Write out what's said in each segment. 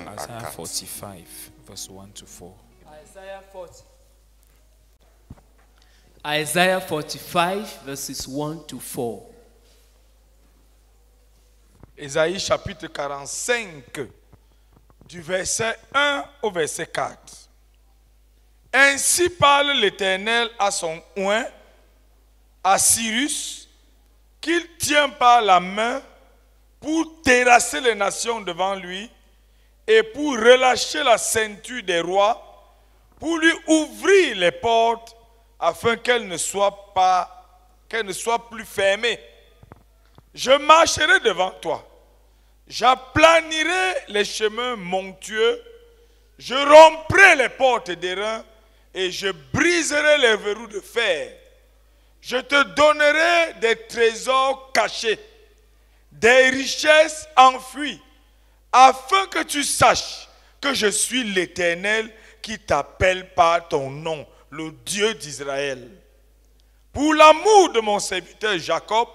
1 à 4. Isaiah 45, verse 1 to 4. Isaiah 40. Isaiah 45, verses 1 to 4. Ésaïe chapitre 45, du verset 1 au verset 4. Ainsi parle l'Éternel à son oint, à Cyrus, qu'il tient par la main pour terrasser les nations devant lui et pour relâcher la ceinture des rois, pour lui ouvrir les portes afin qu'elles ne soient plus fermées. Je marcherai devant toi. J'aplanirai les chemins montueux, je romprai les portes d'airain et je briserai les verrous de fer. Je te donnerai des trésors cachés, des richesses enfouies, afin que tu saches que je suis l'Éternel qui t'appelle par ton nom, le Dieu d'Israël. Pour l'amour de mon serviteur Jacob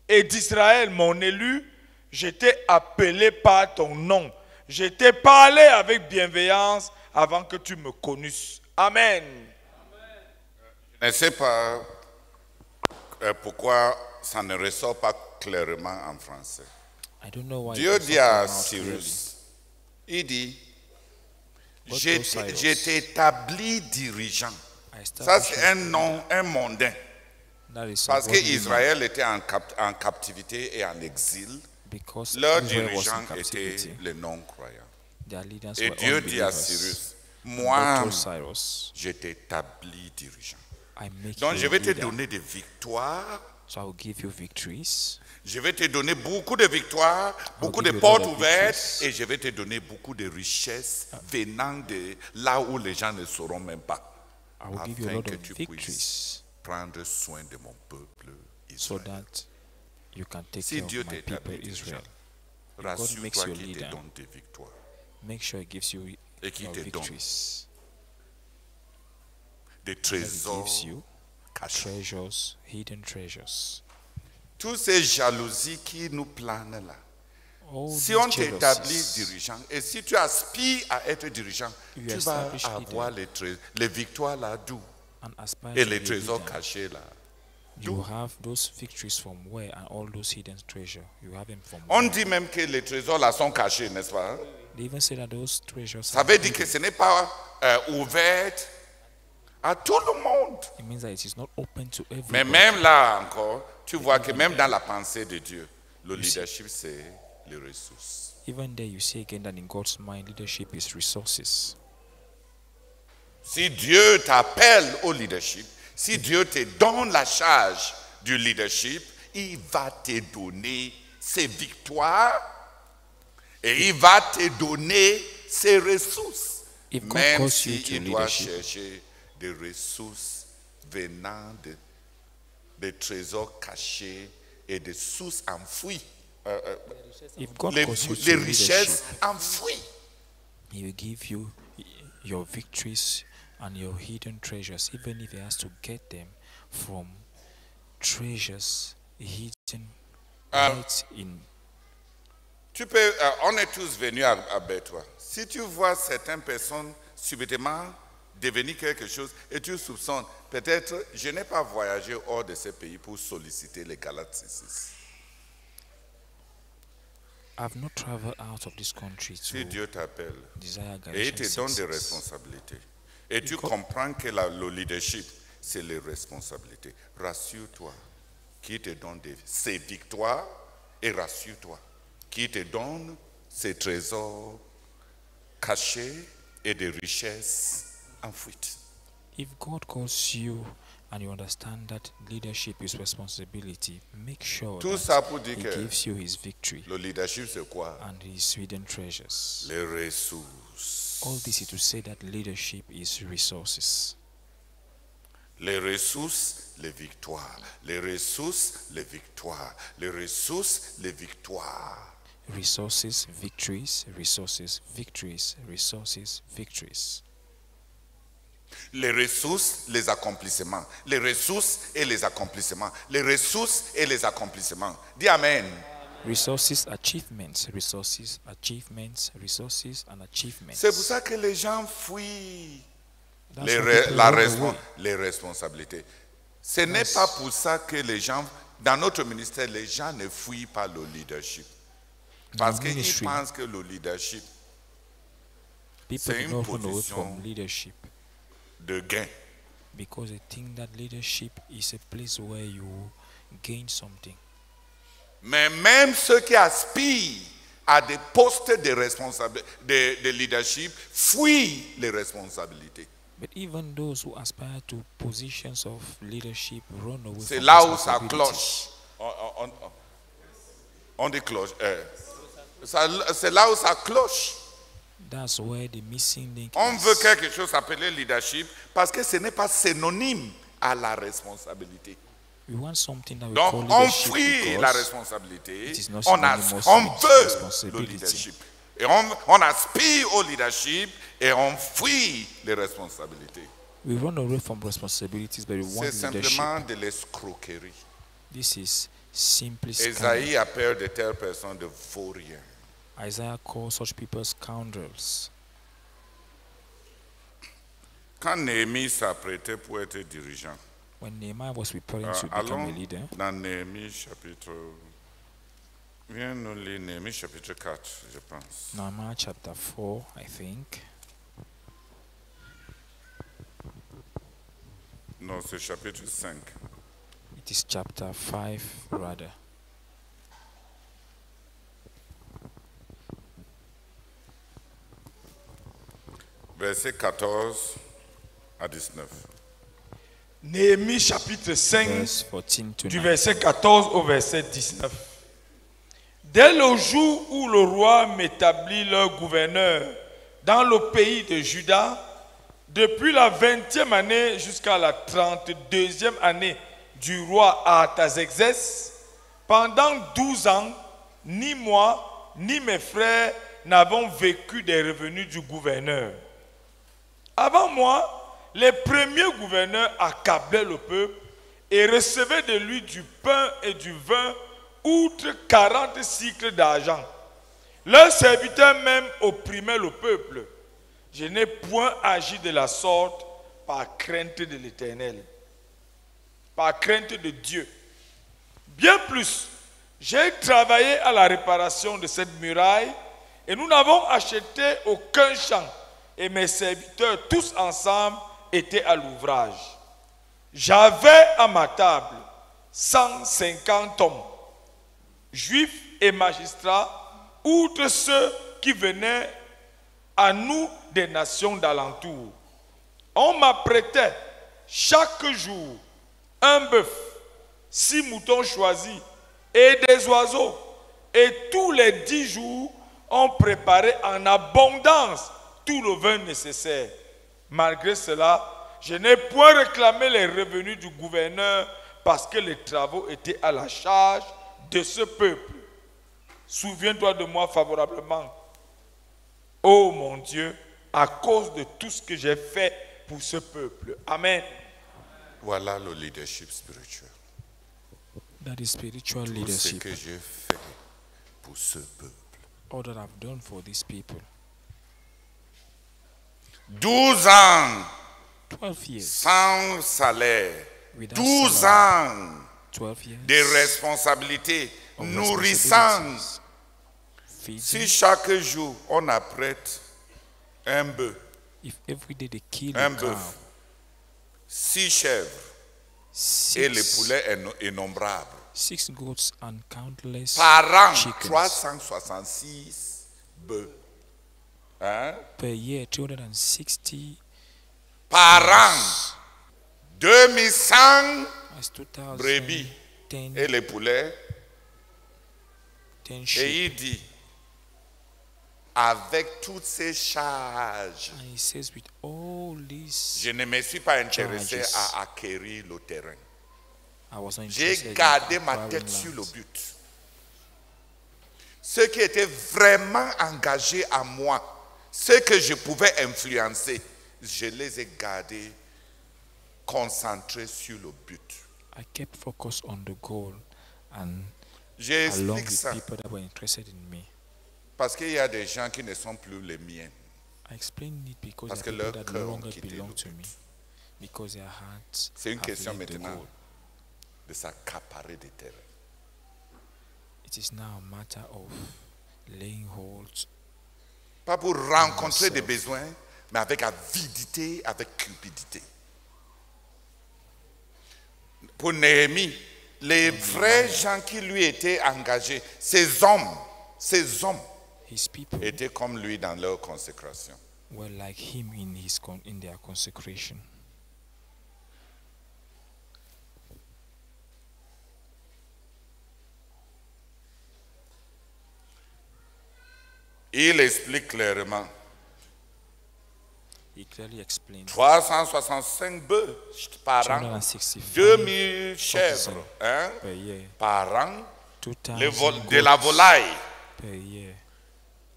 et d'Israël, mon élu, je t'ai appelé par ton nom. Je t'ai parlé avec bienveillance avant que tu me connusses. Amen. Je ne sais pas pourquoi ça ne ressort pas clairement en français. I don't know why Dieu dit à Cyrus, il dit, je t'ai établi dirigeant. Ça c'est un nom, un mondain. Parce qu'Israël était en captivité et en exil. Leur dirigeant était le non-croyant. Et Dieu dit à Cyrus, moi, je t'établis dirigeant. Donc je vais te donner des victoires. So I will give you victories. Je vais te donner beaucoup de victoires, beaucoup de portes ouvertes, et je vais te donner beaucoup de richesses venant de là où les gens ne sauront même pas. I will give you a lot of victories. Prendre soin de mon peuple Israël. So that you can take Si care Dieu of my t'établit people Israel. rassure-toi qu'il te donne des victoires. Make sure he gives you Et qu'il your te donne victories. des That he gives trésors you cachés. treasures, hidden treasures. Toutes ces jalousies qui nous planent là. All Si these on t'établit jealousies, dirigeant, et si tu aspires à être dirigeant, You tu vas establish avoir les victoires là d'où? and aspire Et to les be a trésors leader, cachés là. you have those victories from where, and all those hidden treasure, you have them from On where? dit même que les trésors là sont cachés, n'est-ce pas? They even say that those treasures Ça are veut dire que hidden. ce n'est pas ouvert à tout le monde. It means that it is not open to Mais everyone. même là encore, tu vois que même dans la pensée de Dieu, le leadership c'est les ressources. Even there, you see again that in God's mind, leadership is resources. Si Dieu t'appelle au leadership, si Dieu te donne la charge du leadership, il va te donner ses victoires et il va te donner ses ressources. If God Même calls you to s'il doit leadership, chercher des ressources venant des trésors cachés et des sources enfouies. if God Les calls you to richesses leadership, enfouies. He will give you your victories and your hidden treasures, even if He has to get them from treasures hidden right in. Tu peux, on est tous venus à Bétois. Si tu vois certaines personnes subitement devenir quelque chose et tu soupçonnes, peut-être je n'ai pas voyagé hors de ces pays pour solliciter les Galates 6. I've not traveled out of this country to Si Dieu t'appelle desire et il te Galatians donne des 6:6. responsabilités et tu comprends que le leadership, c'est les responsabilités, rassure-toi qu'il te donne ses victoires et rassure-toi qu'il te donne ses trésors cachés et des richesses enfouies. If God calls you and you understand that leadership is responsibility, make sure Tout that ça pour dire He que gives you His victory le leadership, c'est quoi? and His hidden treasures. Les ressources. All this is to say that leadership is resources. Les ressources, les victoires. Les ressources, les victoires. Les ressources, les victoires. Resources, victories, resources, victories, resources, victories. Les ressources, les accomplissements. Les ressources et les accomplissements. Les ressources et les accomplissements. Dis Amen. Resources, achievements, resources, achievements, resources and achievements. C'est pour ça que les gens fuient les responsabilités. Ce n'est pas pour ça que les gens, dans notre ministère, les gens ne fuient pas le leadership. Parce qu'ils pensent que le leadership, c'est une position de gain. Because they think that leadership is a place where you gain something. Mais même ceux qui aspirent à des postes de leadership fuient les responsabilités. But even those who aspire to positions of leadership run away. C'est là où ça cloche. On dit cloche. C'est là où ça cloche. That's where the missing link On veut quelque chose appelé leadership parce que ce n'est pas synonyme à la responsabilité. We want something that we Donc call on leadership fuit la responsabilité, it is not on synonymous with veut le responsibility. leadership. Et on aspire au leadership et on fuit les responsabilités. We run away from responsibilities, but we want C'est leadership. simplement de l'escroquerie. This is simply Esaïe a peur de telles personnes de vauriens. Isaiah calls such people scoundrels. Quand Néhémie s'apprêtait pour être dirigeant, When Nehemiah was preparing to become a leader, dans Néhémie chapitre... Viens nous lire Néhémie chapitre 4, je pense. Nehemiah chapter 4, I think. Non, c'est chapitre 5. It is chapter 5, rather. Verset 14 à 19. Néhémie chapitre 5, Verse 14 to du 9. verset 14 au verset 19. Dès le jour où le roi m'établit leur gouverneur dans le pays de Juda, depuis la 20e année jusqu'à la 32e année du roi Artaxerxès, pendant 12 ans, ni moi, ni mes frères n'avons vécu des revenus du gouverneur. Avant moi, les premiers gouverneurs accablaient le peuple et recevaient de lui du pain et du vin, outre 40 cycles d'argent. Leurs serviteurs même opprimaient le peuple. Je n'ai point agi de la sorte par crainte de l'Éternel, par crainte de Dieu. Bien plus, j'ai travaillé à la réparation de cette muraille et nous n'avons acheté aucun champ et mes serviteurs tous ensemble étaient à l'ouvrage. J'avais à ma table 150 hommes, juifs et magistrats, outre ceux qui venaient à nous des nations d'alentour. On m'apprêtait chaque jour un bœuf, 6 moutons choisis et des oiseaux. Et tous les 10 jours, on préparait en abondance tout le vin nécessaire. Malgré cela, je n'ai point réclamé les revenus du gouverneur parce que les travaux étaient à la charge de ce peuple. Souviens-toi de moi favorablement, ô mon Dieu, à cause de tout ce que j'ai fait pour ce peuple. Amen. Voilà le leadership spirituel. That is spiritual Tout ce leadership. que j'ai fait pour ce peuple. All that I've done for these people. 12 ans 12 years. sans salaire. Without 12 salary. ans 12 years. de responsabilité, of nourrissant. responsibilities. Feeding. Si chaque jour on apprête un bœuf, If every day they kill un a bœuf, cow, 6 chèvres et les poulets innombrables. 6 goats and countless Par an, chickens. 366 bœufs. Hein? Per year, 260. Par an, 2100 That's 2000. brebis 10, et les poulets. 10 sheep. Et il dit, avec toutes ces charges, And he says, with all these, je ne me suis pas intéressé charges. à acquérir le terrain. I was not J'ai interested gardé in ma acquiring tête sur le lands. but. Ceux qui étaient vraiment engagés à moi, ceux que je pouvais influencer, je les ai gardés concentrés sur le but. I kept focus on the goal and J'explique with ça people that were interested in me. parce qu'il y a des gens qui ne sont plus les miens. I explain it because Parce there que are leur people that cœur no ont longer quitté belong le to me. Because their hearts C'est une have question left the maintenant goal. de s'accaparer des terrains. It is now a matter of laying hold. Pas pour rencontrer des besoins, mais avec avidité, avec cupidité. Pour Néhémie, les vrais gens qui lui étaient engagés, ces hommes His people étaient comme lui dans leur consécration. were like him in their consecration. Il explique clairement. He clearly explained 365 bœufs par an, 265 2000 chèvres per year, par an, 2,000 de la goats volaille per year,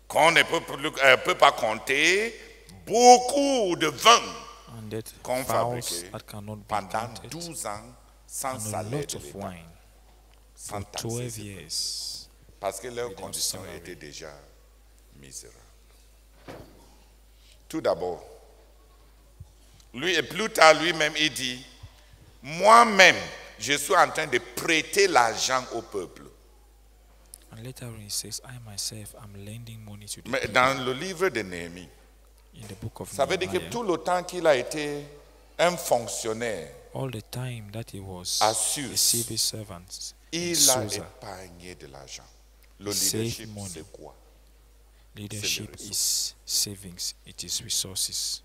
qu'on ne peut pas compter, beaucoup de vin and that qu'on fowls fabriquait that cannot be pendant counted, 12 ans sans and a salaire lot de of l'État, wine sans for taxer 12 ses peuples, years. parce que leurs without conditions salary. étaient déjà misérables. Tout d'abord, lui et plus tard lui-même il dit, moi-même je suis en train de prêter l'argent au peuple. And later on he says, I myself am lending money to the Mais people. dans le livre de Néhémie, In the book of ça veut dire que Nehemiah, tout le temps qu'il a été un fonctionnaire, all the time that he was à a Suse, civil servant in il a Susa, épargné de l'argent. Le Save leadership, money. c'est quoi? leadership ressources. is savings, it is resources.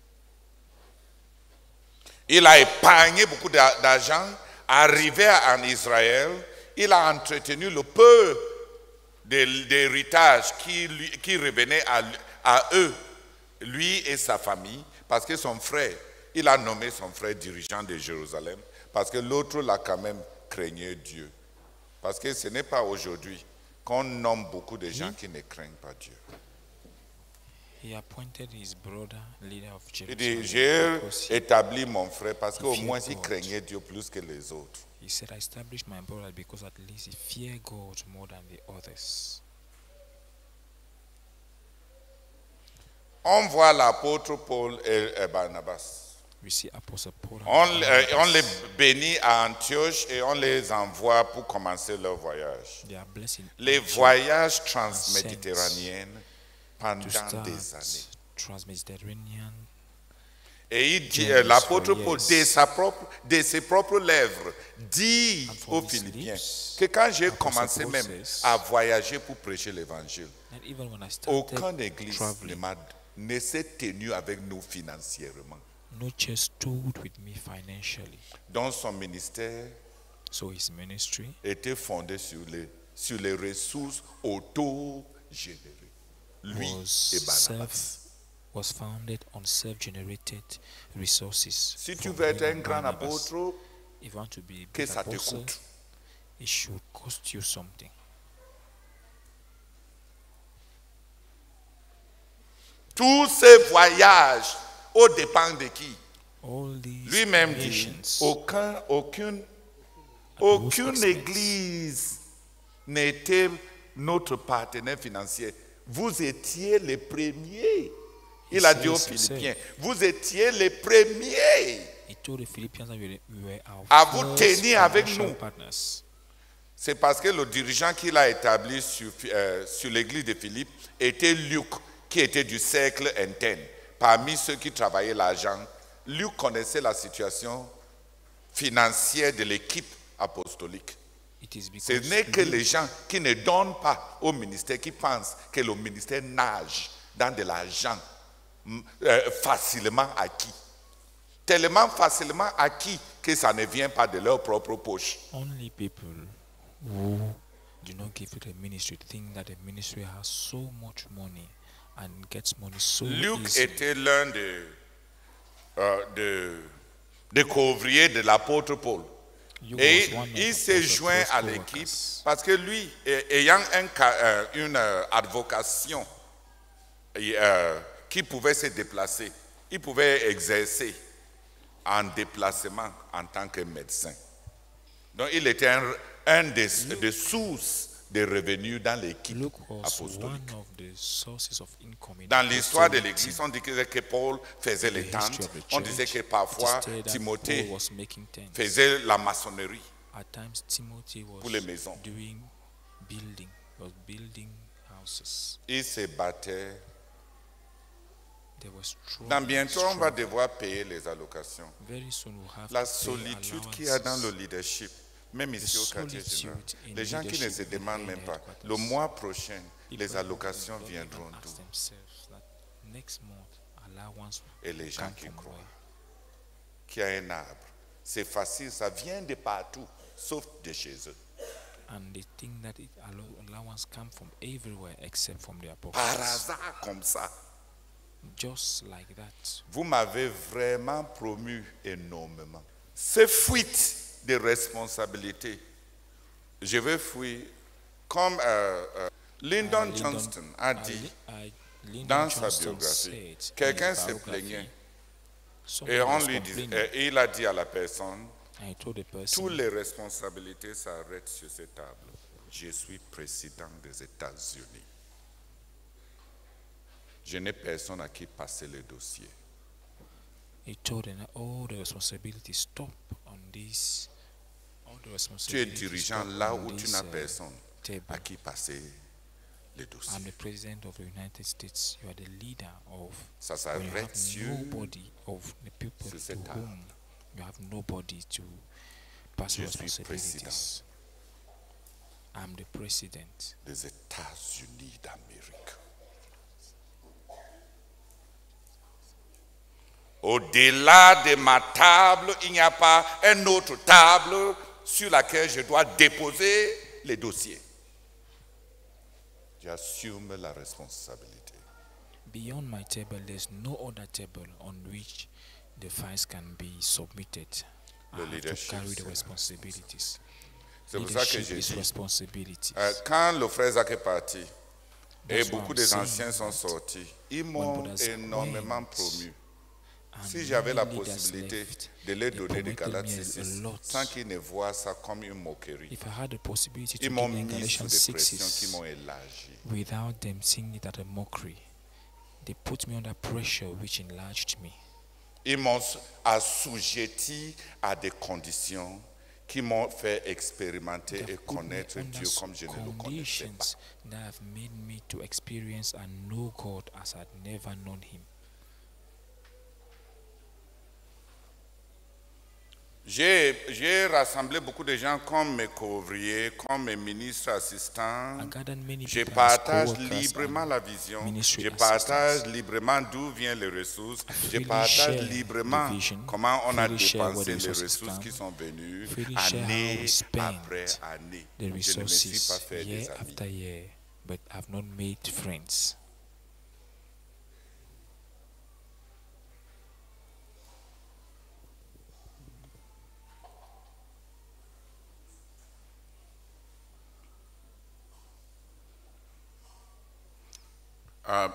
Il a épargné beaucoup d'argent, arrivé en Israël, il a entretenu le peu d'héritage qui revenait à eux, lui et sa famille, parce que son frère, il a nommé son frère dirigeant de Jérusalem, parce que l'autre l'a quand même craigné Dieu. Parce que ce n'est pas aujourd'hui qu'on nomme beaucoup de gens qui ne craignent pas Dieu. He appointed his brother leader of Il dit, Jerusalem j'ai because établi mon frère parce qu'au feared moins il God. craignait Dieu plus que les autres. he said, I established my brother because at least he feared God more than the others. On voit l'apôtre Paul et Barnabas. We see Apostle Paul. and On Barnabas. les bénit à Antioche et on les envoie pour commencer leur voyage. They are blessed in Les Antioch voyages transméditerranéens to pendant start des années. Transmediterranean. Et il dit, Journeys l'apôtre for Paul, years. de ses propres lèvres, dit And from aux his Philippiens lips, que quand j'ai Apostle commencé Paul même says, à voyager pour prêcher l'évangile, And even when I started aucune église traveling, ne s'est tenue avec nous financièrement. no church stood with me financially. Donc son ministère So his ministry était fondé sur les ressources auto-générées. Lui et Barnabas. was founded on self-generated resources. Si tu from veux être him un and grand Barnabas. apôtre, If you want to be a que big ça te apostle, coûte. it should cost you something. Tous ces voyages, au dépend de qui? All these Lui-même dit, nations, aucune expense. église n'était notre partenaire financier. Vous étiez les premiers. Il a dit aux says Philippiens, vous étiez les premiers he told the Philippians that we were our à vous first tenir avec financial nous. partners. C'est parce que le dirigeant qu'il a établi sur l'église de Philippe était Luc, qui était du cercle interne. Parmi ceux qui travaillaient l'argent, Luc connaissait la situation financière de l'équipe apostolique. It is Ce because n'est que Luke- les gens qui ne donnent pas au ministère, qui pensent que le ministère nage dans de l'argent facilement acquis. Tellement facilement acquis que ça ne vient pas de leur propre poche. only people who do not give to the ministry think that the ministry has so much money and gets money so Luc easily. était l'un des couvriers de l'apôtre Paul. Luke Et was one of il the s'est Apostle joint Paul's à co-workers. l'équipe parce que lui, ayant une advocation qui pouvait se déplacer, il pouvait exercer en déplacement en tant que médecin. Donc il était un des sources de revenus dans l'équipe Luke was apostolique. one of the sources of income in Dans the l'histoire de apostolic l'Église, team. on disait que Paul faisait In les the history tentes, of the on disait church, que it is parfois said that Timothée Paul was making tents. faisait la maçonnerie. At times, Timothy was Pour les maisons. doing building houses. Il se battait. They were strong. Dans bientôt, on va devoir payer les allocations. Very soon we'll have La to pay solitude qu'il y a dans le allowances. leadership, même ici au quartier général, solitude in les gens qui ne se leadership demandent in même pas, headquarters. le mois prochain, People les allocations don't viendront even ask d'où? themselves that next month allowance Et les gens come qui from croient where? qu'il y a un arbre, c'est facile, ça vient de partout, sauf de chez eux. And they think that allowance come from everywhere except from their Par pockets. hasard comme ça. Just like that. Vous m'avez vraiment promu énormément. Ces fuites de responsabilité, je vais fuir comme Lyndon Johnston a dit dans sa biographie. Quelqu'un se plaignait et on lui dit, il a dit à la personne, toutes les responsabilités s'arrêtent sur cette table. Je suis président des États-Unis. Je n'ai personne à qui passer le dossier. He told them that all the responsibilities stop on this. All the Tu es responsibilities dirigeant stop là on où tu this, n'as personne table. à qui passer le I'm dossier. the president of the United States. You are the leader of. Ça when you have s'arrête sur nobody of the people sur to cette whom you have nobody to pass Je your suis responsibilities. I'm the president. des États-Unis d'Amérique. Au-delà de ma table, il n'y a pas une autre table sur laquelle je dois déposer les dossiers. J'assume la responsabilité. Beyond my table, there's no other table on which the files can be submitted. I Le have to leadership, carry c'est the la responsibilities. C'est pour ça que Leadership j'ai is dit, responsibilities. quand le frère Zach est parti, et That's why beaucoup I'm des saying anciens sont that sortis, ils when m'ont brothers énormément went, promu. and Si j'avais la many leaders possibilité left, de leur they donner des promoted Galates me a 6, lot. sans qu'ils ne voient ça comme une moquerie, If I had the possibility to ils give m'ont them mis sous Galatians des pressions qui 6s m'ont élargi. without them seeing it as a mockery, they put me under pressure which enlarged me. Ils m'ont assujetti à des conditions qui m'ont fait expérimenter They et have put me connaître under Dieu comme je ne le connaissais pas. conditions that have made me to experience and know God as I'd never known Him. J'ai rassemblé beaucoup de gens comme mes co-ouvriers, comme mes ministres assistants. I gathered many Je people as partage co-workers librement and la vision. ministry Je partage assistants. librement d'où viennent les ressources. Je freely partage share librement the vision, comment on a freely share where the dépensé les resources ressources come, qui sont venues freely share how année we spent après année. the Je ne me suis pas resources fait year des amis. after year, but I've not made friends.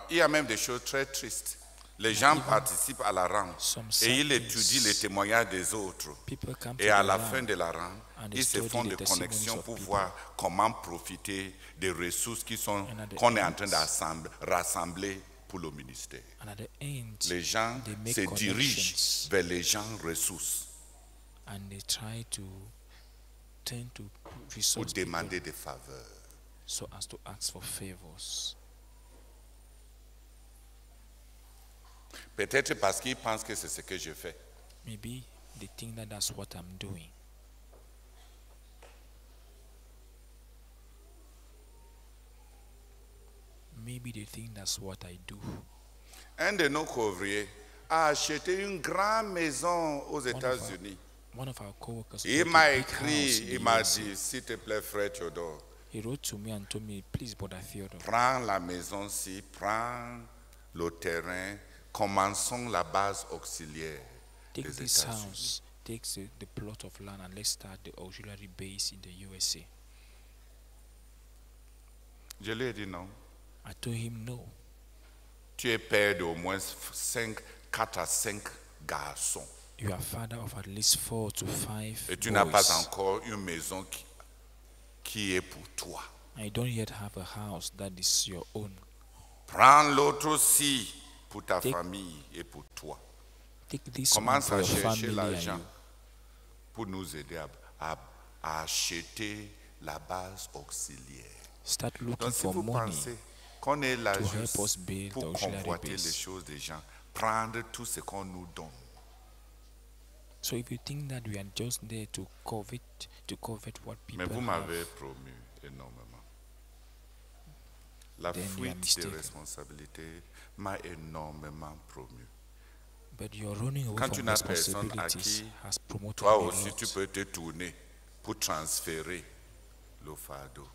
Il y a même des choses très tristes. Les gens participent à la rente Some et ils sad étudient things. les témoignages des autres. People come to Et à the la land fin de la rente, and they ils se study font the des testimonies connexions of pour people. voir comment profiter des ressources And at the qu'on est en end- train de rassembler pour le ministère. And at the end, Les gens they make se dirigent connections vers les gens ressources and they try to turn to pour resource demander people des faveurs. so as to ask for favors. Peut-être parce qu'ils pensent que c'est ce que je fais. Maybe they think that that's what I'm doing. Maybe they think that's what I do. Un de nos couvriers a acheté une grande maison aux États-Unis. One of our co-workers Il bought m'a a big écrit, house in il the m'a USA. dit, s'il te plaît, frère Theodore, He wrote to me and told me, please, brother Theodore, prends la maison-ci, prends le terrain, commençons la base auxiliaire take des this États-Unis. house, take the plot of land, and let's start the auxiliary base in the USA. Je lui ai dit non. I told him no. Tu es père d'au moins 4 à 5 garçons. You are father of at least 4 to 5 Et tu n'as pas boys, encore une maison qui est pour toi. I don't yet have a house that is your own. Prends l'autre aussi pour ta famille et pour toi. Take this Commence one à for your chercher family l'argent and you. pour nous aider à acheter la base auxiliaire. Start looking Donc si for vous money pensez qu'on est là to help us juste build the pour auxiliary convoiter les base. choses des gens, prendre tout ce qu'on nous donne. So if you think that we are just there to covet what people Mais vous have, m'avez promu énormément. La then you are fuite des mistaken. responsabilités m'a énormément promu. But you're running away Quand from tu n'as personne à responsibilities qui, has promoted toi me a aussi lot. tu peux te tourner pour transférer le fardeau.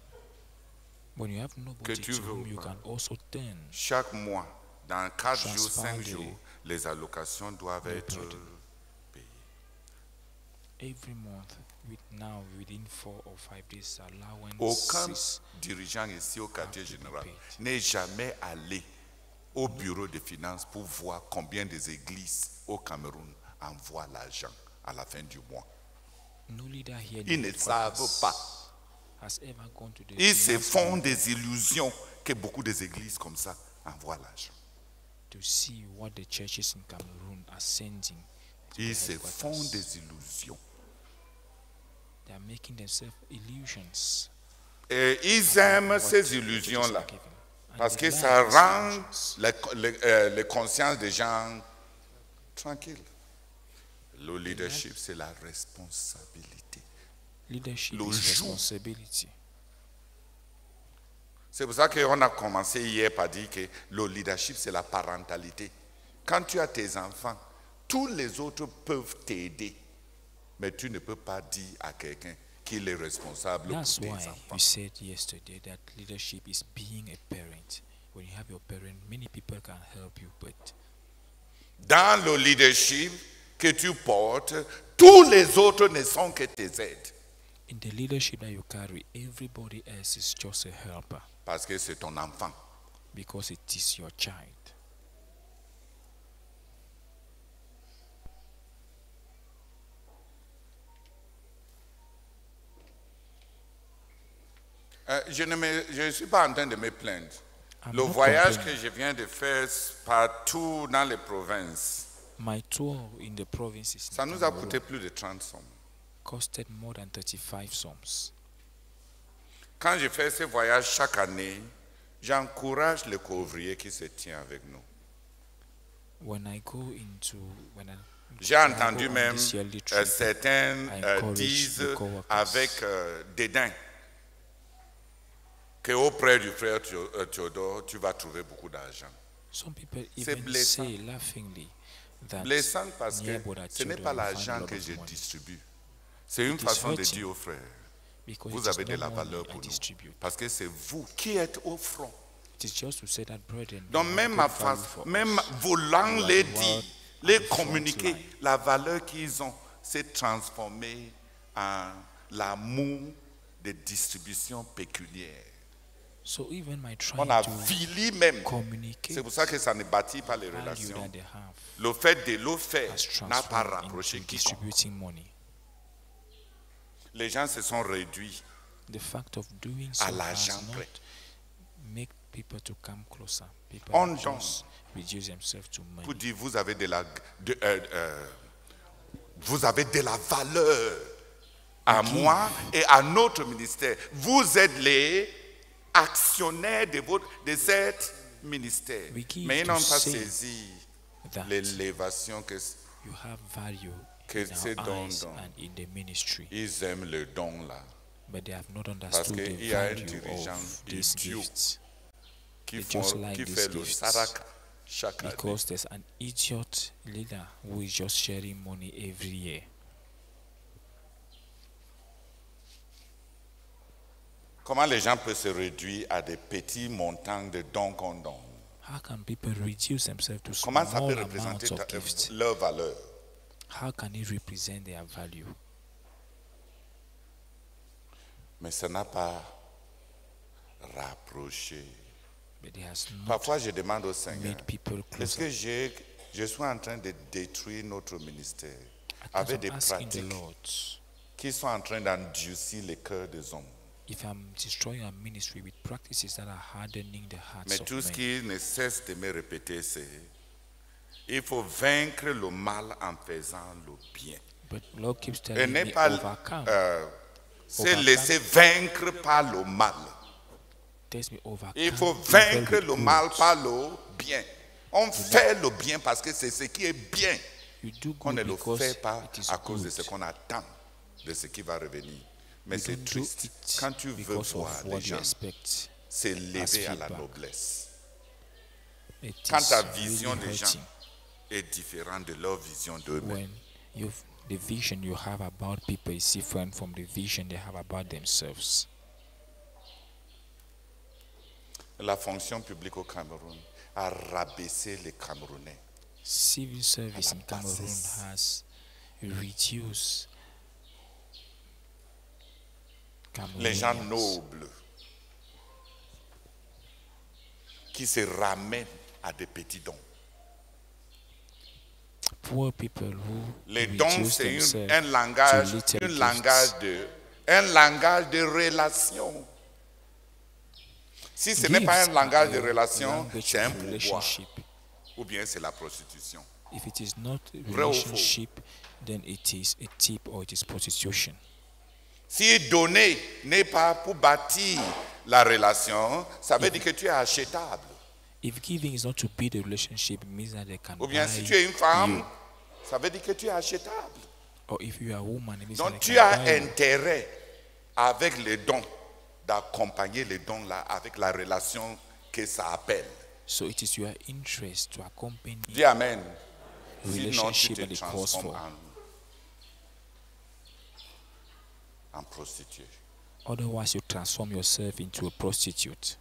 When you have nobody tu to veux whom ou you pas. can also turn, Chaque mois, dans 4 jours, Transfer 5 the- jours, les allocations doivent être burden. payées. every month, within 4 or 5 days, Aucun allowances. dirigeant ici au quartier to be général paid. n'est jamais allé au bureau de finances pour voir combien des églises au Cameroun envoient l'argent à la fin du mois. No leader here Ils ne savent pas. has ever gone to the Ils se finance font room des illusions que beaucoup des églises comme ça envoient l'argent. to see what the churches in Cameroon are sending. to Ils the se headquarters. font des illusions. They are making themselves illusions. Et ils aiment what ces the churches illusions-là are giving. And parce they que like ça these rend illusions. les consciences des gens tranquilles. Le leadership, c'est la responsabilité. Leadership le is jour. responsibility. C'est pour ça qu'on a commencé hier par dire que le leadership, c'est la parentalité. Quand tu as tes enfants, tous les autres peuvent t'aider, mais tu ne peux pas dire à quelqu'un qu'il est responsable That's pour tes why enfants. we said yesterday that leadership is being a parent. When you have your parent, many people can help you, but Dans le leadership que tu portes, tous les autres ne sont que tes aides. in the leadership that you carry, everybody else is just a helper Parce que c'est ton enfant. because it is your child. Je ne suis pas en train de me plaindre. I'm Le not voyage que complaining. je viens de faire partout dans les provinces, My tour in the provinces ça nous a coûté plus de 30 sommes. costed more than 35 sums. Quand je fais ces voyages chaque année, j'encourage les couvriers qui se tiennent avec nous. When I J'ai entendu go on même this yearly trip, certains I encourage disent the co-workers. avec dédain qu'auprès du frère Theodore, tu vas trouver beaucoup d'argent. some people C'est even blessant. say laughingly that Blessant parce near que Brother ce n'est Theodore pas you find a l'argent lot que of je money. distribue. C'est une It is façon de hurting dire aux frères, because vous it is avez de not la money valeur I pour nous. distribute. Parce que c'est vous qui êtes au front. It is just to say that, brethren, Donc you même, have good value for même us. voulant You are les the dire, word les at the front communiquer, line. la valeur qu'ils ont s'est transformée en l'amour de distribution pécuniaire. So even my On trying a to vili même. communicate C'est pour ça que ça ne bâtit pas les value relations. that they have Le fait de le faire has n'a pas transformed rapproché into quiconque. distributing money. Les gens se sont réduits The fact of doing so à has l'argent not près. make people to come closer. People On have donne. just reduce themselves to Pour money. dire vous avez vous avez de la valeur à moi et à notre ministère. Vous êtes les actionnaires de cet ministère. We give Mais ils to n'ont pas say saisi That l'élévation que you have value que in ces our dons eyes donnent. and in the ministry, ils aiment le don là. but they have not Parce understood qu'il the y a un value dirigeant of these idiot gifts. Qui, They just like qui these fait le gifts. saraka chaque année. Because there's an idiot leader who is just sharing money every year. Comment les gens peuvent se réduire à des petits montants de dons qu'on donne? How can people reduce themselves to Comment ça small peut représenter amounts of gifts? leur valeur? How can it represent their value? Mais ça n'a pas rapproché. But it has not Parfois, je demande au Seigneur, made people est-ce closer. que je suis en train de détruire notre ministère At times avec I'm des asking the pratiques Lord, qui sont en train d'endurcir les cœurs des hommes? if I'm destroying a ministry with practices that are hardening the hearts Mais of tout ce men. qui ne cesse de me répéter, c'est il faut vaincre le mal en faisant le bien. But Lord keeps Et telling n'est me pas overcome. se laisser vaincre par le mal. Tells me overcome. Il faut evil vaincre with le mal good. par le bien. On fait le bien parce que c'est ce qui est bien. You do On ne good le because fait pas it is à cause de good. ce qu'on attend, de ce qui va revenir. Mais You c'est don't do triste. it Quand tu veux because voir of les what you gens expect. s'élever à la feedback. noblesse, It quand ta is vision really des gens hurting est différente de leur vision d'eux-mêmes, when the vision you have about people is different from the vision they have about themselves. la fonction publique au Cameroun a rabaissé les Camerounais. Civil service in Cameroon bassesse. has reduced Les gens Cameroonians. nobles qui se ramènent à des petits dons. Poor people who Les dons, reduce c'est themselves un langage, to little un gifts. langage de relation. Si ce n'est pas un langage de relation, c'est un pouvoir. Relationship. Ou bien c'est la prostitution. If it is not a Vrai ou faux? relationship, then it is a tip or it is prostitution. Si donner n'est pas pour bâtir la relation, ça veut dire que tu es achetable. If giving is not to build a relationship, it means that they can Ou bien buy si tu es une femme, you. ça veut dire que tu es achetable. Or if you are a woman, it means Donc that tu they as can buy you. intérêt avec les dons, d'accompagner les dons là avec la relation que ça appelle. So it is your interest to accompany Dis Amen. Sinon tu relationship te that it calls transformes for. en prostituée. Otherwise, you transform yourself into a prostitute.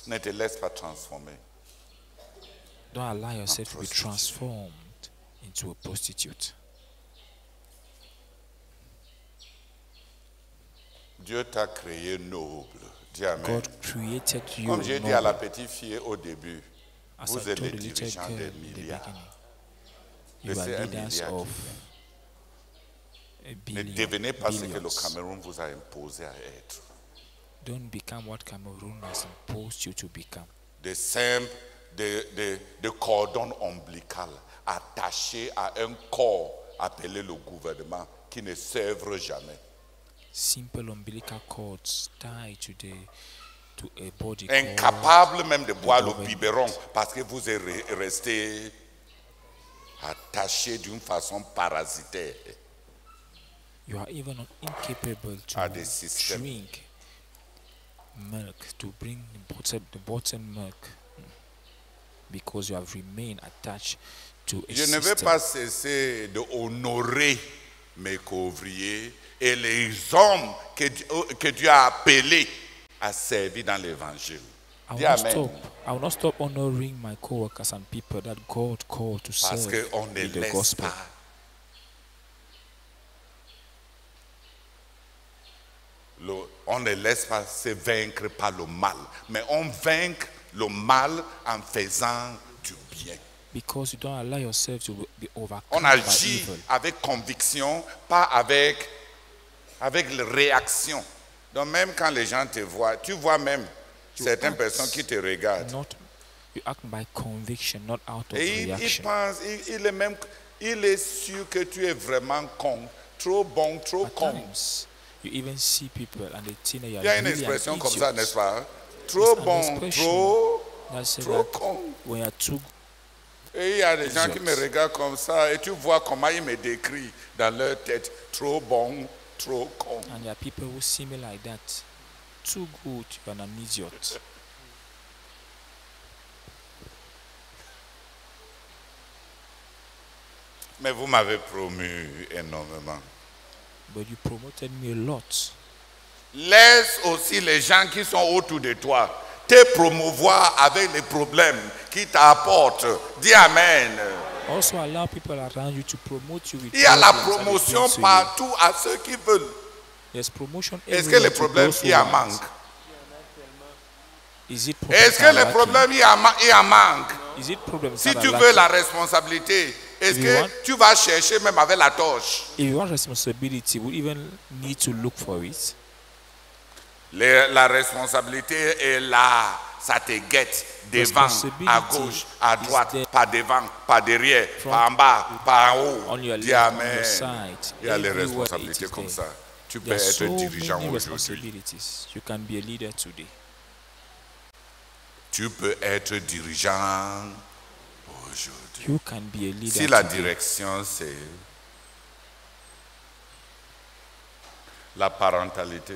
Ne te laisse pas transformer. Don't allow yourself to be prostitute. transformed into a prostitute. Dieu t'a créé noble. Dis Amen. God created you Comme j'ai dit à la noble. petite fille au début, As vous I êtes told les the little dirigeants girl des in the milliards. beginning, Mais you are c'est un leaders milliard of qui a Ne billion, devenez pas ce que le billions. Cameroun vous a imposé à être. Don't become what Cameroon has imposed you to become. Des simples, de cordons ombilicales attachés à un corps appelé le gouvernement qui ne s'œuvre jamais. Simple umbilical cords tied to a body called Incapable même de boire le government. biberon parce que vous êtes resté attaché d'une façon parasitaire. You are even incapable À to des systèmes. drink milk, to bring the bottom milk, because you have remained attached to a Je ne vais system. pas cesser de honorer mes couvriers et les hommes que Dieu a appelés à servir dans l'évangile. Dis Amen. I will not stop honoring my co-workers and people that God called to Parce serve qu'on ne in the laisse gospel. pas. On ne laisse pas se vaincre par le mal, mais on vainc le mal en faisant du bien. Because you don't allow yourself to be overcome On by agit evil. avec conviction, pas avec réaction. Donc même quand les gens te voient, tu vois même certaines act personnes qui te regardent. You act by conviction, not out of Et il reaction. pense, il est sûr que tu es vraiment con, trop bon, trop At con. times, you even see people and they think that you are Il y a une really an expression comme ça, idiot. n'est-ce pas? Trop It's an bon, expression trop that says trop that con. when you are too Et il y a des gens qui Idiots. me regardent comme ça et tu vois comment ils me décrivent dans leur tête. Trop bon, trop con. and there are people who see me like that. Too good, you are an idiot. Mais vous m'avez promu énormément. But you promoted me a lot. Laisse aussi les gens qui sont autour de toi te promouvoir avec les problèmes qu'ils t'apportent. Dis Amen. Also allow people around you to promote you with Il y a la problems that they promotion bring to you. partout à ceux qui veulent. There's promotion Est-ce que everywhere les to problèmes, those who il y en want. manque? Is it Est-ce problems que that les are lacking? problèmes, il en manque? Is it problems Si that tu are veux lacking? la responsabilité, est-ce If you que want- tu vas chercher même avec la torche? If you want responsibility, we even need to look for it. La responsabilité est là, ça te guette devant, à gauche, à droite, pas devant, pas derrière, pas en bas, pas en haut. Dis Amen. Il y a les responsabilités comme ça. Tu peux être dirigeant aujourd'hui. Tu peux être dirigeant aujourd'hui. Si la direction c'est la parentalité,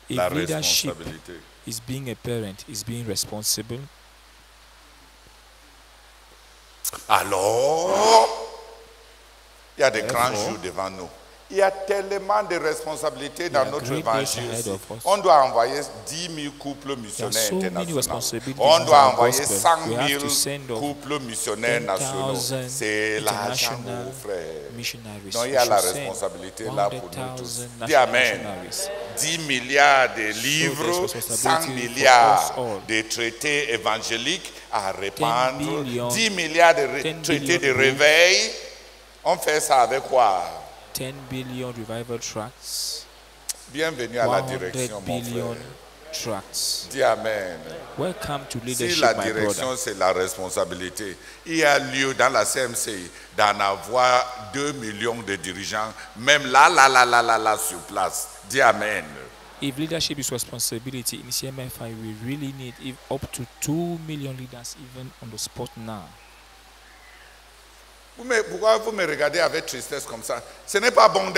la responsabilité. Is being a parent, is being responsible. Alors, il y a des grands jours devant nous. Il y a tellement de responsabilités dans notre évangile. On doit envoyer 10 000 couples missionnaires internationaux. On doit envoyer 100 000 couples missionnaires nationaux. C'est l'argent, mon frère. Donc il y a la responsabilité là pour nous tous. Dis Amen. 10 milliards de livres, 100 milliards de traités évangéliques à répandre, 10 milliards de traités de réveil. On fait ça avec quoi? 10 billion revival tracts. Bienvenue à la direction, mon frère. Dis Amen. Welcome to leadership, si la direction c'est la responsabilité, il y a lieu dans la CMCI d'en avoir 2 millions de dirigeants, même là sur place. Dis Amen. If leadership is responsibility in CMFI, we really need up to 2 million leaders even on the spot now. Pourquoi vous me regardez avec tristesse comme ça? Ce n'est pas bon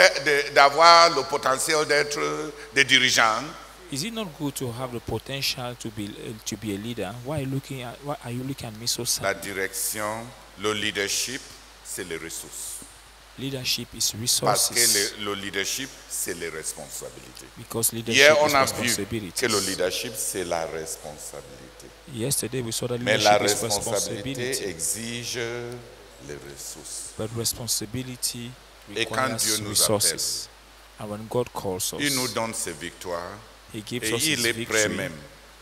d'avoir le potentiel d'être des dirigeants. Is it not good to have the potential to be a leader? Why are you looking at me so sad? La direction, le leadership, c'est les ressources. Leadership is resources. Parce que le leadership, c'est les responsabilités. Because leadership on is a responsibility. vu que le leadership, c'est la responsabilité. Yesterday we saw that mais leadership la is responsabilité responsibility. exige les ressources. But responsibility Et quand Dieu requires nous resources. And when God calls us, il nous donne ses victoires. He gives Et us il his est prêt victory, même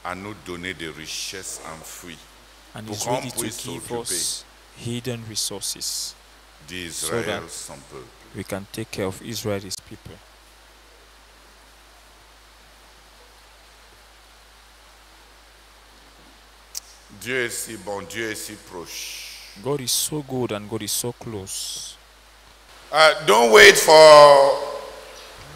à nous donner des richesses enfouies and pour He's qu'on ready to puisse give s'occuper us hidden resources d'Israël, that son peuple. we can take care of Israel's people. Dieu est si bon, Dieu est si proche. God is so good and God is so close. Don't wait for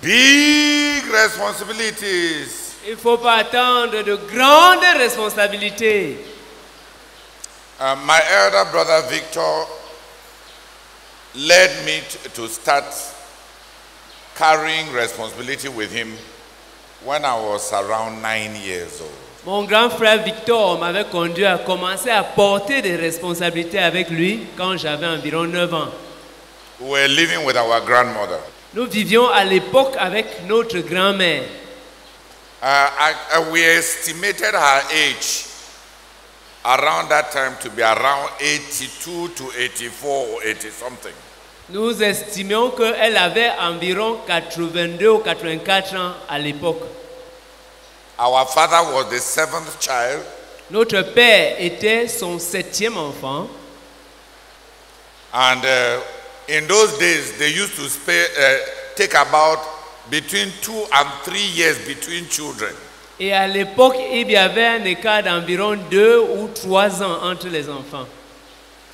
big responsibilities. Il ne faut pas attendre de grandes responsabilités. My elder brother Victor led me to start carrying responsibility with him when I was around 9 years old. Mon grand frère Victor m'avait conduit à commencer à porter des responsabilités avec lui quand j'avais environ 9 ans. We were living with our grandmother. Nous vivions à l'époque avec notre grand-mère. We estimated her age around that time to be around 82 to 84 or 80 something. Nous estimions qu'elle avait environ 82 ou 84 ans à l'époque. Our father was the 7th child. Notre père était son 7e enfant. And in those days, they used to take about between 2 and 3 years between children. Et à l'époque, il y avait un écart d'environ 2 ou 3 ans entre les enfants.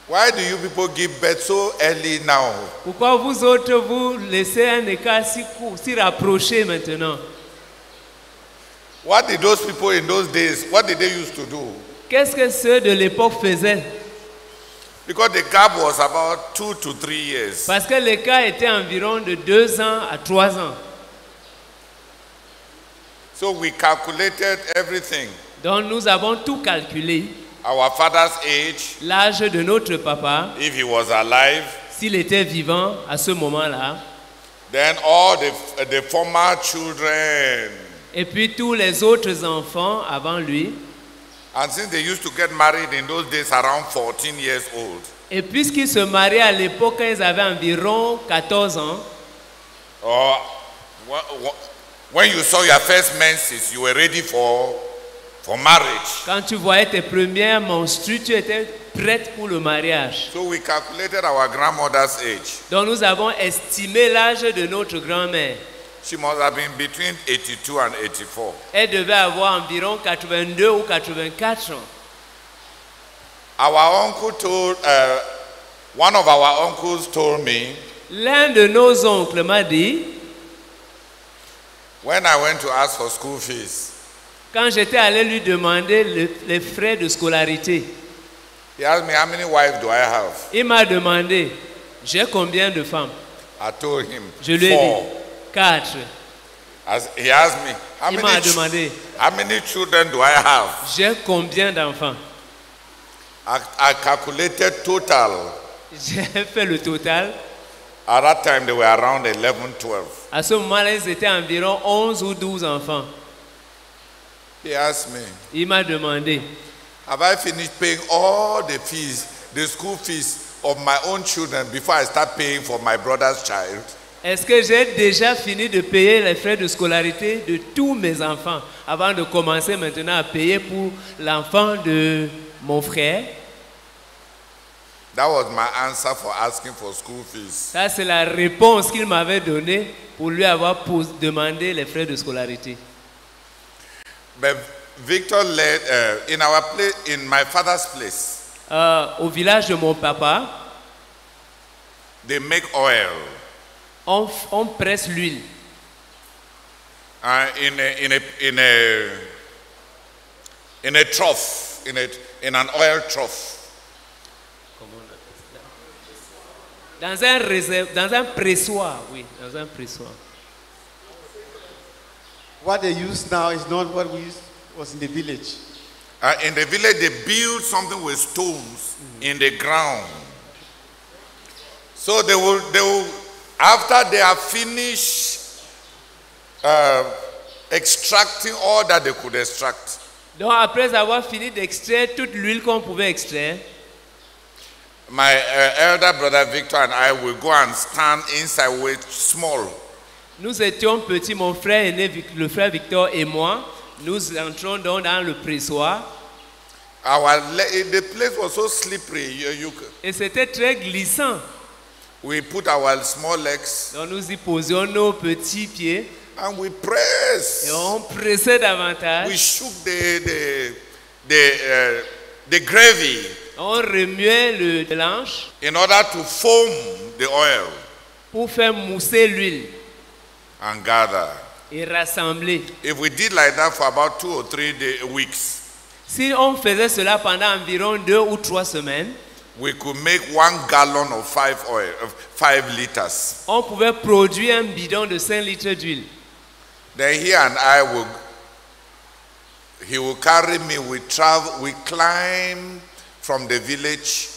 Why do you people give birth so early now? Pourquoi vous autres, vous laissez un écart si rapproché maintenant? What did those people in those days, what did they used to do? Qu'est-ce que ceux de l'époque faisaient? Because the gap was about 2 to 3 years. Parce que l'écart était environ de 2 ans à 3 ans. So we calculated everything. Donc nous avons tout calculé. Our father's age, l'âge de notre papa, if he was alive, s'il était vivant à ce moment-là, then all the former children, et puis tous les autres enfants avant lui. And since they used to get married in those days around 14 years old. Et puisqu'ils se mariaient à l'époque quand ils avaient environ 14 ans. When you saw your first menses, you were ready for marriage. Quand tu voyais tes premières menstrues, tu étais prête pour le mariage. So we calculated our grandmother's age. Donc nous avons estimé l'âge de notre grand-mère. She must have been between 82 and 84. Elle devait avoir environ 82 ou 84 ans. Our uncle told, one of our uncles told me, L'un de nos oncles m'a dit, when I went to ask for school fees, quand j'étais allé lui demander les frais de scolarité, he asked me, how many wives do I have? il m'a demandé, j'ai combien de femmes? I told him, Je lui ai 4. dit, 4. He asked me, Il m'a demandé, how many children do I have? j'ai combien d'enfants? I calculated total. J'ai fait le total. At that time, they were around 11, 12. À ce moment-là, ils étaient environ 11 ou 12 enfants. He asked me, Il m'a demandé, have I finished paying all the fees, the school fees of my own children before I start paying for my brother's child? est-ce que j'ai déjà fini de payer les frais de scolarité de tous mes enfants avant de commencer maintenant à payer pour l'enfant de mon frère? That was my answer for asking for school fees. Ça, c'est la réponse qu'il m'avait donnée pour lui avoir demandé les frais de scolarité. But Victor led in our place, in my father's place. Au village de mon papa, They make oil on presse l'huile. In a trough, in an oil trough. Dans un pressoir, oui, dans un pressoir. What they use now is not what was in the village. In the village, they build something with stones in the ground. So they will, after they have finished extracting all that they could extract. Donc après avoir fini d'extraire toute l'huile qu'on pouvait extraire, my elder brother Victor and I will go and stand inside with small. Nous étions petits, mon frère aîné, le frère Victor et moi, nous entrons donc dans le pressoir. The place was so slippery. Et c'était très glissant. We put our small legs. Donc nous y posions nos petits pieds. And we press. Et on pressait davantage. We shook the gravy. On remuait le mélange. In order to foam the oil. Pour faire mousser l'huile. And gather. Et rassembler. If we did like that for about 2 or 3 weeks. Si on faisait cela pendant environ 2 ou 3 semaines. We could make 1 gallon of 5 liters. On pouvait produire un bidon de 5 litres d'huile. Then he and I he will carry me, we climb from the village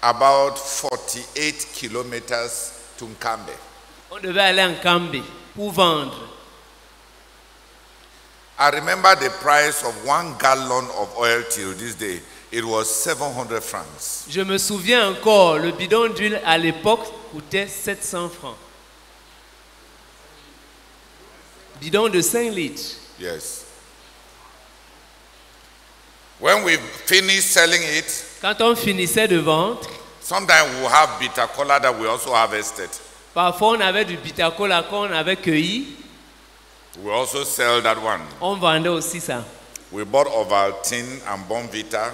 about 48 kilometers to Nkambe. On devait aller en Nkambe pour vendre. I remember the price of 1 gallon of oil till this day. It was 700 francs. Je me souviens encore, le bidon d'huile à l'époque coûtait 700 francs. Bidon de 5 litres. Yes. When we finished selling it, quand on finissait de vendre, sometimes we have bitter cola that we also harvested. Parfois on avait du bitter cola qu'on avait cueilli. We also sell that one. On vendait aussi ça. We bought Ovaltine and Bonvita.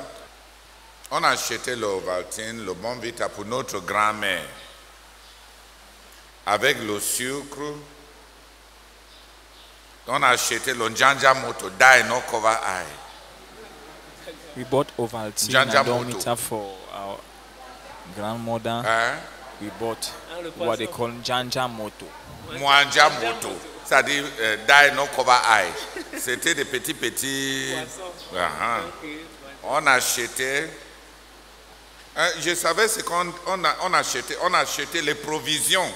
On a acheté le Ovaltine, le Bonvita pour notre grand-mère. Avec le sucre. On a acheté le Njanja Moto, die no cover eye. We bought Ovaltine and Bonvita for our grandmother. We bought what they call Njanja Moto. Njanja Moto. C'est-à-dire die no cover eye. C'était des petits. On a acheté. Je savais ce qu'on a acheté. On a acheté les provisions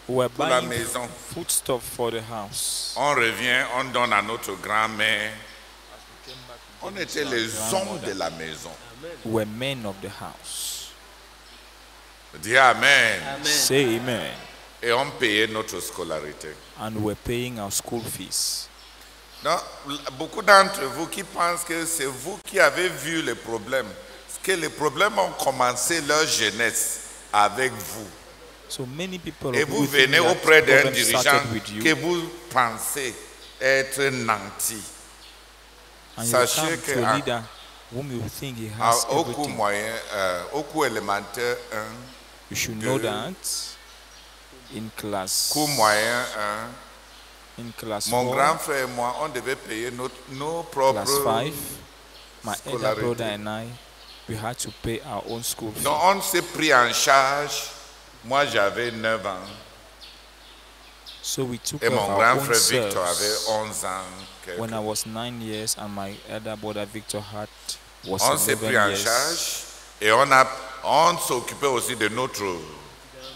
pour la maison. Foodstuff for the house. On revient, on donne à notre grand-mère. On était les hommes de la maison. We were men of the house. Dis amen. Say amen. Et on payait notre scolarité. And we're paying our school fees. Donc, beaucoup d'entre vous qui pensent que c'est vous qui avez vu les problèmes, que les problèmes ont commencé leur jeunesse avec vous. So many people Et vous venez auprès d'un dirigeant que vous pensez être nanti. Sachez que au cours moyen, au cours élémentaire 1, you should know that in class. Cours moyen 1. In class Mon 4, grand frère et moi, on devait payer nos propres class 5, my elder brother and I, we had to pay our own school fee. Donc on s'est pris en charge. Moi j'avais 9 ans. So we took et mon our grand own frère Victor selves. avait 11 ans. When I was 9 years and my elder brother Victor was on s'est 11 pris en years. charge et on s'occupait aussi de notre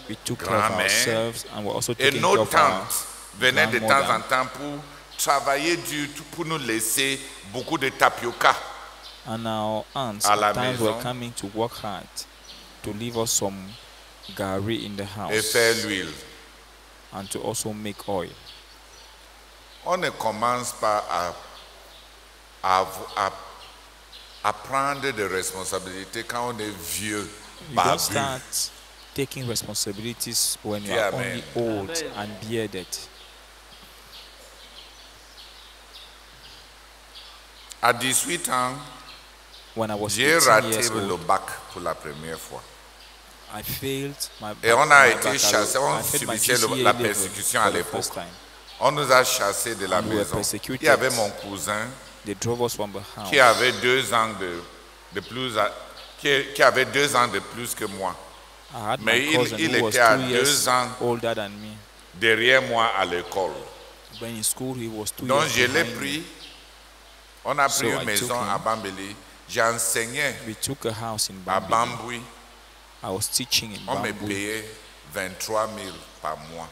We took care of ourselves and we also et taking nos care of our tantes venaient de temps en temps pour travailler dur pour nous laisser beaucoup de tapioca. And our aunts à la at times maison were coming to work hard to leave us some gari in the house et faire l'huile. and to also make oil. On ne commence pas à prendre des responsabilités quand on est vieux. You don't start taking responsibilities when you are only old and bearded. À 18 ans, When I was j'ai 18 raté years le old, bac pour la première fois. I failed my Et on a my été baccalauréat. chassé, on I failed my subissait GCA la level persécution for à the l'époque. first time. On nous a chassés de la And we were maison. persecuted. Il y avait mon cousin They drove us from the house. qui avait 2 ans de plus, qui avait 2 ans de plus que moi. I had Mais my cousin il who was était à 2 2 years ans older than me. derrière moi à l'école. When in school, he was 2 Donc years je l'ai behind me. pris. On a So pris I une took maison him. à Bambeli. J'enseignais We took a house in à Bambili. Bamboui. I was teaching in On me Bamboo. payait 23 000 par mois.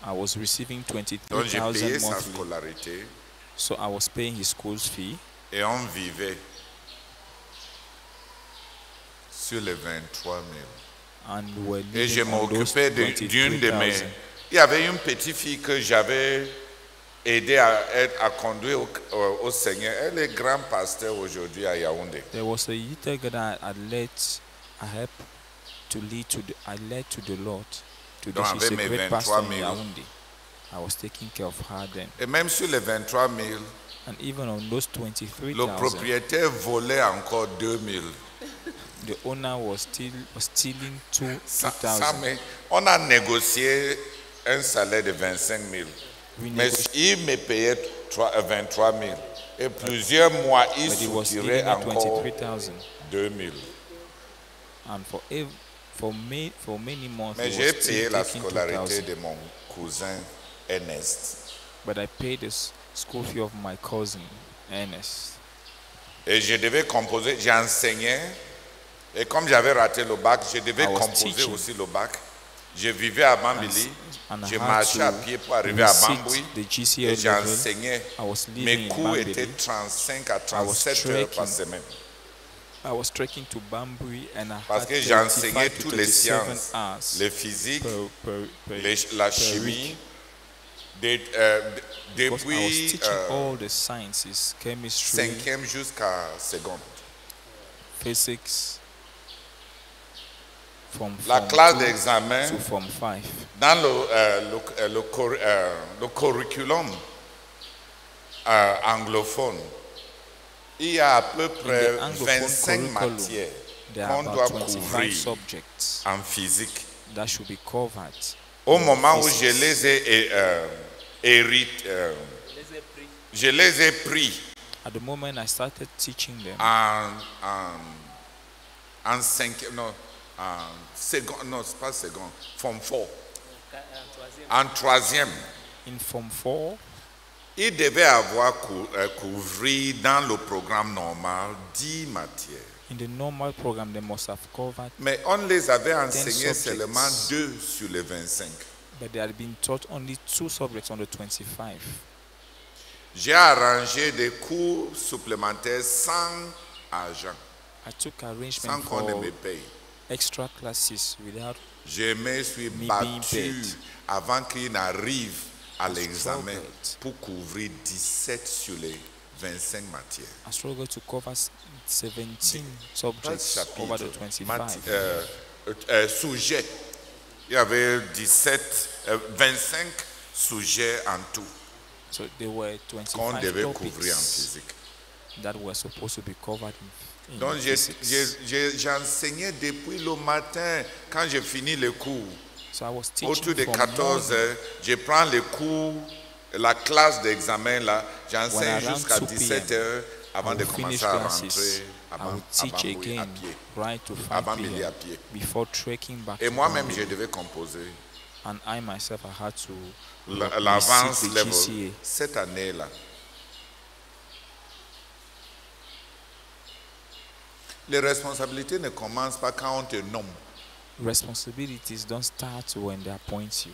I was receiving Donc j'ai 23,000 payé sa monthly. scolarité So I was paying his school fee. et on vivait sur les 23 000. And we were Et je living on those m'occupais d'une de mes... 23,000. Il y avait une petite fille que j'avais aidé à conduire au Seigneur. Elle est grand pasteur aujourd'hui à Yaoundé. There was a little girl that I led to the Lord. Today Donc she's a avec mes great 23 pastor in 000. Yaoundé. I was taking care of her then. Et même sur les 23 000, And even on those le 23,000, propriétaire volait encore 2 000. the owner was stealing Ça, 2,000. mais on a négocié un salaire de 25 000. Mais il me payait 23 000. Et plusieurs mois, il But he was soutirait stealing encore 23,000. 2 000. And for many months, Mais he j'ai was payé still la taking scolarité 2,000. de mon cousin Ernest. But I paid the school fee of my cousin, Ernest. Et je devais composer, j'enseignais. Et comme j'avais raté le bac, je devais I was composer teaching. aussi le bac. Je vivais à Bambili. And I Je had marchais to à pied pour arriver à resit Bamboui. the GCA Et level. j'enseignais. I was living Mes in cours Bambili. étaient 35 à I was 37 heures par trekking. semaine. I was trekking to Bambui and I Parce had que j'enseignais 35 to toutes les 37 sciences. hours Les physiques, per la week. chimie. Because I was Depuis teaching all the sciences, chemistry, 5e jusqu'à seconde. physics, from La Form classe 2 d'examen, to Form 5. dans le curriculum anglophone, il y a à peu In près the Anglophone 25 curriculum, matières there qu'on are doit about 25 couvrir subjects en physique. that should be covered. Au moment où Physics. je les ai pris At the moment I started teaching them, en 5e, non, en seconde, non, c'est pas seconde, form 4, en 3e. in Form 4, Il devait avoir couvert dans le programme normal 10 matières. in the normal program, they must have covered, Mais on les avait enseignés subjects. seulement 2 sur les 25. but they had been taught only 2 subjects on the 25. J'ai arrangé des cours supplémentaires sans argent, I took sans arrangement qu'on ne for me paye. extra classes without Je me suis Me being battu paid. avant qu'il n'arrive à I l'examen struggled. pour couvrir 17 sur les 25 matières. I struggled to cover 17 subjects Chapitre, over the 25. sujet. Il y avait 25 sujets en tout So there were qu'on 25 devait couvrir en topics physique. that were supposed to be covered in Donc physics. j'ai enseigné depuis le matin quand j'ai fini le cours. So I was Autour teaching de from 14 morning. heures, je prends le cours, la classe d'examen là, j'enseigne around jusqu'à 2 17 heures avant I de will finish commencer à classes. rentrer, I will teach again right to 5 avant de à p.m. pied. before trekking back Et to moi-même, je Gambia. devais composer And I myself, I had to l'avance receive the level GCA. cette année-là. Les responsabilités ne commencent pas quand on te nomme. Responsibilities don't start when they appoint you.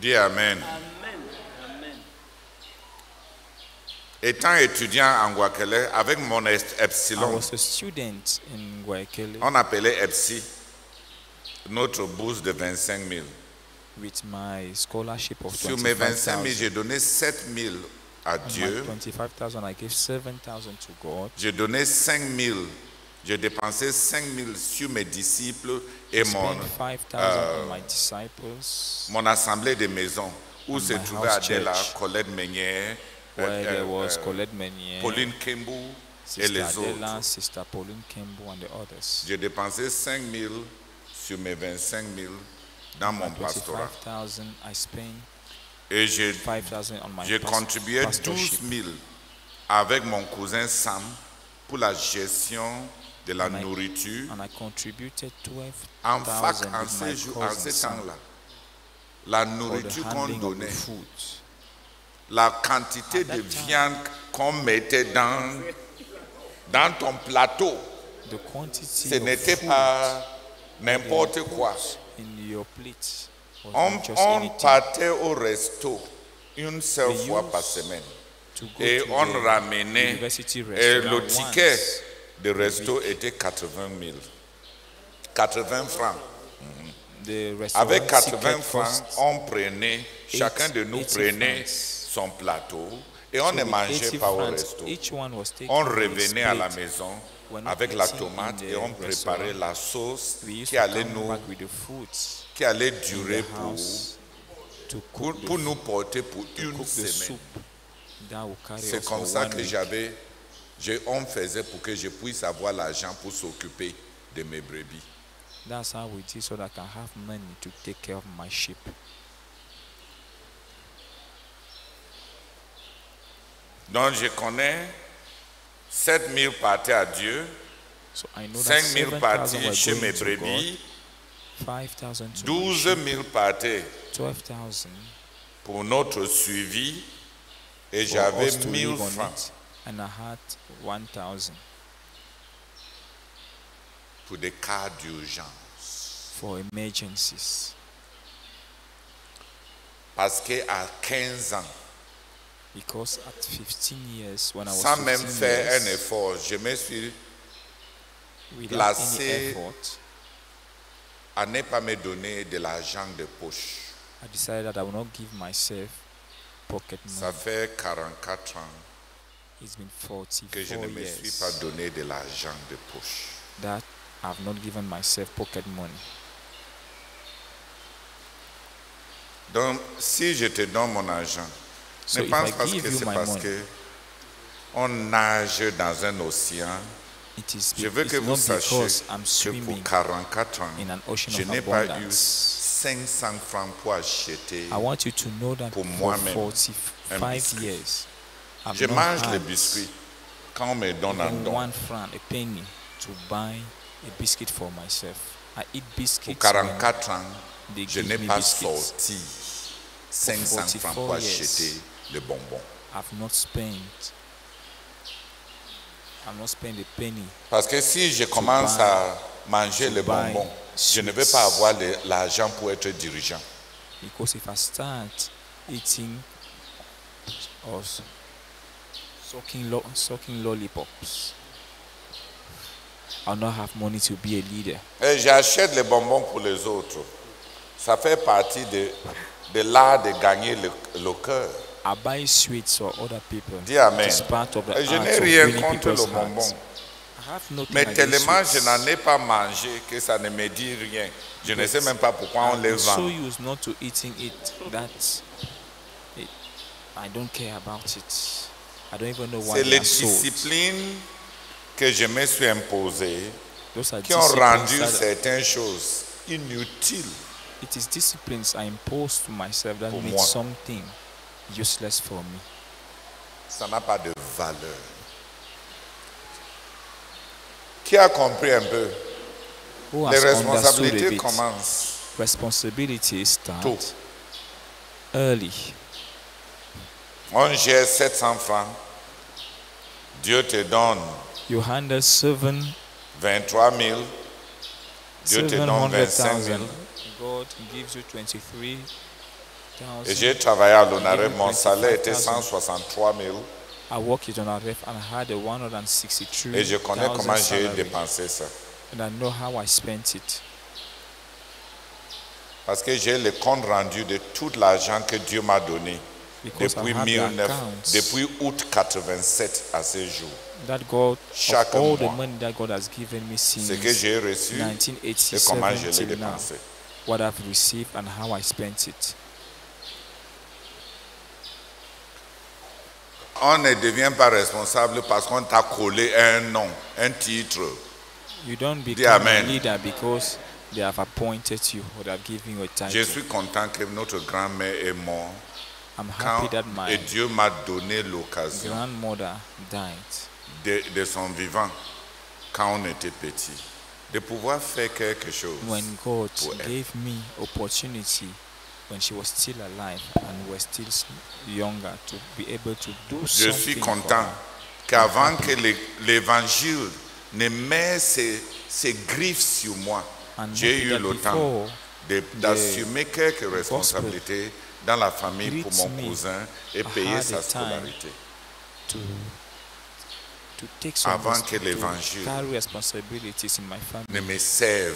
Dis Amen. Étant étudiant en Guakelé, avec mon I epsilon, was a student in Guayaquil on appelait EPSI, notre bourse de 25 000. with my scholarship of Sur mes 25 000, 25,000. j'ai donné 7 000 à On my Dieu. 25,000, I gave 7,000 to God. J'ai donné 5 000. J'ai dépensé 5 000 sur mes disciples et Spent 5,000 on my disciples. mon assemblée de maisons où And se my trouvait house Adela, church, Colette Meunier, where there was Colette Menier, Pauline Kembu et Sister les Adela, autres. Sister Pauline Kembo, and the others. J'ai dépensé 5 000 sur mes 25 000 dans mon My pastorat. 25,000, I spent Et j'ai 5,000 on my contribué 12 pastorship. 000 avec mon cousin Sam pour la gestion de la And I- nourriture. And I contributed En fac, 12,000 en with my ces cousin Sam temps-là, la for the nourriture qu'on handling of the donnait, food. la quantité de viande qu'on mettait dans ton plateau, The quantity ce of n'était food pas n'importe quoi. in your plate was On not just anything. partait au resto une seule We fois used par semaine To go et to on the ramenait university et restaurant le ticket once. de resto était 80 000. 80 francs. The restaurant Avec 80 ticket francs, cost on prenait, chacun de nous 80 prenait francs. son plateau et on So ne with mangeait 80 pas au francs, resto. each one was taken On on his revenait à la plate. maison We're not avec la eating tomate in et the on préparait restaurant. la sauce We used qui to allait, come back with the foods qui allait in durer the house to pour cook, the, nous porter pour une cook the semaine. soup that will carry C'est us comme for ça 1 que week. on faisait pour que je puisse avoir l'argent pour s'occuper de mes brebis. That's how we did so that I can have money to take care of my sheep. Donc je connais 7 000 parties à Dieu, So I know 5 that 000 7,000 parties were chez going mes to brebis, God, 5,000 to my 12 sheep, 000 parties 12,000 pour notre suivi et for j'avais us to 1 000 live on francs it, and I had 1,000 pour des cas d'urgence. for emergencies. Parce qu'à 15 ans, Because at 15 years, when I was sans même 15 faire un years, effort, je me suis without placé any effort, à ne pas me donner de l'argent de poche. I decided that I will not give myself pocket Ça money. fait 44 ans It's been que je 44 ne me suis years pas donné de l'argent de poche. that I've not given myself pocket money. Donc, si je te donne mon argent, So ne if pense I pas give que you c'est my parce money, que on nage dans un océan. it is Je veux it's que vous not sachiez because I'm que pour swimming 44 ans, in an ocean je of n'ai pas eu abundance. 500 francs pour acheter. I want you to know that pour for moi-même, 45 biscuit. years, I've Je not mange had les biscuits quand on me donne un even don. 1 franc, a penny, to buy a biscuit for myself. I eat Pour biscuits 44 ans, when they je give n'ai me pas biscuits. sorti 500 francs pour 44 years. acheter le bonbon. I've not spent a penny. Parce que si je commence buy- à manger le buy bonbon, je ne vais sweets. pas avoir l'argent pour être dirigeant. Because if I start eating or sucking lollipops, I'll not have money to be a leader. Et j'achète les bonbons pour les autres. Ça fait partie de l'art de gagner le cœur. I buy sweets for other people. Dis Amen. It's part of the Et je art n'ai of rien winning contre people's le bonbon. hearts. I Mais tellement je n'en ai pas mangé que ça ne me dit rien. Je ne sais même pas pourquoi on les vend. So used not to eating it that I don't care about it. I don't even know why. C'est les disciplines que je me suis imposées qui ont rendu certaines choses inutiles. It is disciplines I impose to myself that make something useless for me. Ça n'a pas de valeur. Qui a compris un peu? Les responsabilités commencent. Responsibilities start early. On gère 700 francs. Dieu te donne. You handle 23 000. Dieu te donne 25 000. God gives you 23,000. Et j'ai travaillé à l'ONAREF, mon salaire était 163 000. I worked at ONAREF and I had a 163,000. Et je connais comment j'ai dépensé ça. And I know how I spent it. Parce que j'ai le compte rendu de tout l'argent que Dieu m'a donné depuis août 87 à ce jour. That God, chaque all mois, the money that God has given me since ce que j'ai reçu 1987 et comment je l'ai dépensé. What I've received and how I spent it. On ne devient pas responsable parce qu'on t'a collé un nom, un titre. You don't become a leader because they have appointed you or they have given you a title. Je suis content que notre grand-mère est morte. I'm happy that my Dieu m'a donné l'occasion grandmother died de son vivant quand on était petit, de pouvoir faire quelque chose. When God gave me opportunity when she was still alive and was still younger to be able to do something. Je suis content qu'avant que l'évangile ne mette ses griffes sur moi, j'ai eu le temps d'assumer quelques responsabilités dans la famille pour mon cousin et payer sa scolarité. To take some avant que l'évangile ne me serve.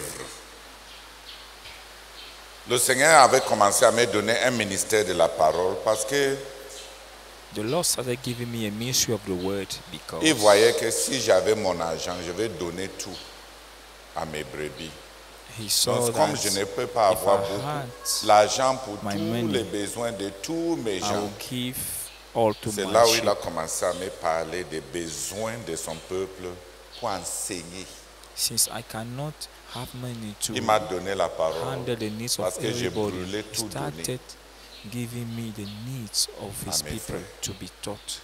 Le Seigneur avait commencé à me donner un ministère de la parole parce que the Lord started giving me a ministry of the word because il voyait que si j'avais mon argent, je vais donner tout à mes brebis. Donc, comme je ne peux pas avoir beaucoup l'argent pour tous les besoins de tous mes gens, c'est là où il a commencé à me parler des besoins de son peuple pour enseigner. Since I cannot have money to il m'a donné la parole handle the needs parce of que j'ai everybody, brûlé tout donné giving me the needs of his people to be taught.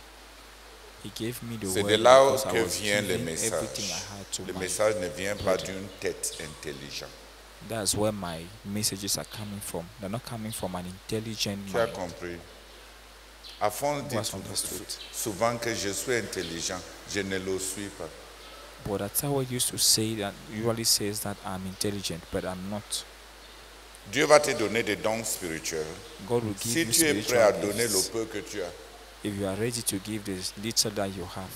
He gave me the word. C'est de là because que I was vient le giving message. everything I had to Le my message ne vient pas brother. d'une tête intelligente. That's where my messages are coming from. They're not coming from an intelligent Tu as mind. compris? À fond, dit souvent que je suis intelligent, je ne le suis pas. But Atawa used to say that, usually says that I'm intelligent, but I'm not. Dieu va te donner des dons spirituels. God will give Si you tu es prêt à spiritual donner le gifts. peu que tu as, If you are ready to give the little that you have,